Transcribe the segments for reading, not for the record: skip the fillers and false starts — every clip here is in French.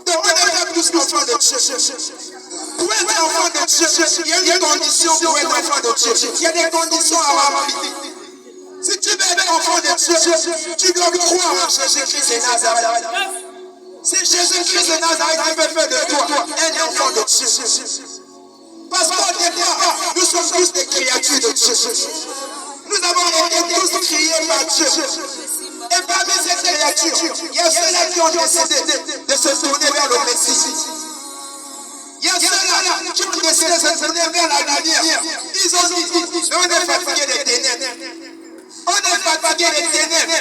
Donc on n'est pas tous enfants de Dieu. Pour être enfant de Dieu, il y a des conditions pour être enfant de Dieu. Il y a des conditions à remplir. Si tu veux être enfant de Dieu, tu dois croire en Jésus-Christ de Nazareth. Si Jésus-Christ de Nazareth peut faire de toi un enfant de Dieu. Parce qu'au départ, nous sommes tous des créatures de Dieu. Nous avons été tous créés par Dieu. Et parmi ces créatures, il y a ceux-là qui ont décidé de se tourner vers le Messie. Il y a ceux-là qui ont décidé de se tourner vers la lumière. Ils ont dit, mais on est fatigué des ténèbres. On est fatigué des ténèbres.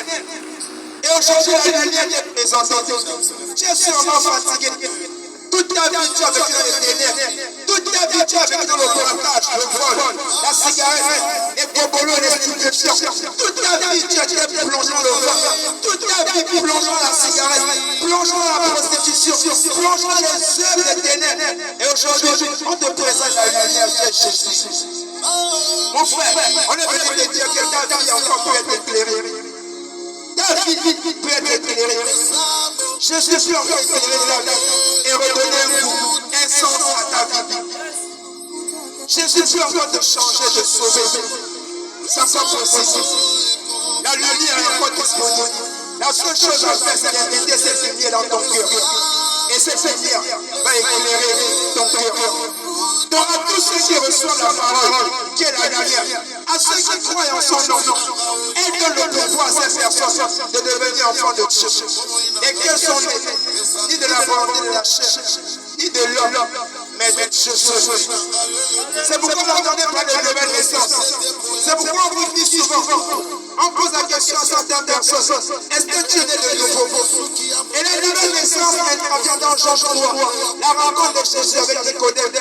Et aujourd'hui, la lumière est présentée. Tu es sûrement fatigué. Toute ta vie, tu as vécu dans les ténèbres. Toute ta vie, tu as vécu dans le braquage, le vol, la cigarette, les bobolos, les stupéfiants. Toute ta vie, tu as été plongé dans le vol. Toute ta vie, plongé dans la cigarette, plongé dans la prostitution, plongé dans les œuvres des ténèbres. Et aujourd'hui, on te présente la lumière qui est Jésus. Mon frère, on est venu te dire que ta vie encore peut être éclairée. Ta vie peut être éclairée. Jésus peut encore éclairer ta vie et redonner un goût, un sens à ta vie. Jésus peut encore te changer, te sauver. Ça sera possible. La lumière est encore disponible. La seule chose à faire, c'est d'inviter cette lumière dans ton cœur. Et cette lumière va éclairer ton cœur. Donc à tous ceux qui reçoivent la parole, qui est la lumière, à ceux qui croient en son nom, elle donne le pouvoir à ces personnes de devenir enfants de Dieu. Et qu'elles sont nées, ni de la volonté de la chair, ni de l'homme, mais de Dieu. C'est pourquoi vous entendez parler de nouvelle naissance. C'est pourquoi on vous dit souvent, on pose la question à certaines personnes, est-ce que tu es né de nouveau? Et la nouvelle naissance intervient dans Jean 3, la rencontre de Jésus avec Nicodème.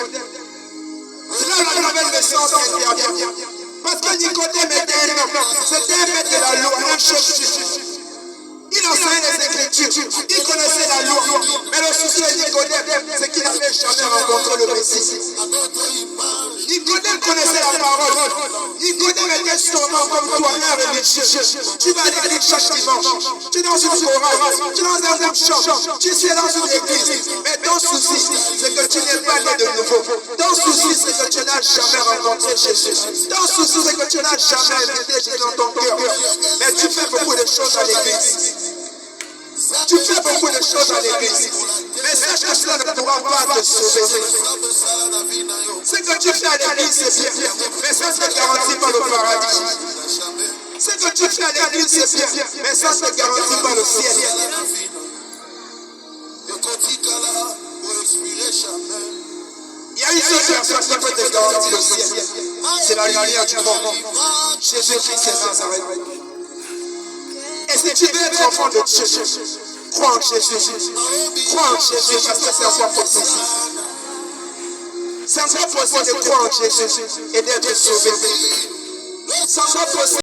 C'est là la nouvelle naissance intervient. Parce que Nicodème était un homme, c'était un maître de la loi, un chef. Il enseignait les Écritures, il connaissait la loi. Mais le souci de Nicodème, c'est qu'il n'avait jamais rencontré le Messie. Nicodème connaissait la parole. Nicodème était sûrement comme toi, un religieux. Tu vas à l'église chaque dimanche. Tu es dans une chorale, tu es dans un groupe chant, tu es dans une église. Mais ton souci, c'est que tu n'es pas né de nouveau. Ton souci, c'est que tu n'as jamais rencontré Jésus. Ton souci, c'est que tu n'as jamais invité Jésus dans ton cœur. Mais tu fais beaucoup de choses à l'église. Tu fais beaucoup de choses à l'église. Mais sache que cela ne pourra pas te sauver. Ce que tu fais à l'église, c'est bien. Mais ça ne te garantit pas le paradis. Ce que tu fais à l'église, c'est bien. Mais ça ne te garantit pas le ciel. Il y a une seule personne qui peut te garantir le ciel. C'est la lumière du monde. Jésus-Christ de Nazareth. Et si tu veux être enfant de Dieu, crois en Jésus. Crois en Jésus parce que c'est encore possible. C'est encore possible de croire en Jésus et d'être sauvé. C'est encore possible.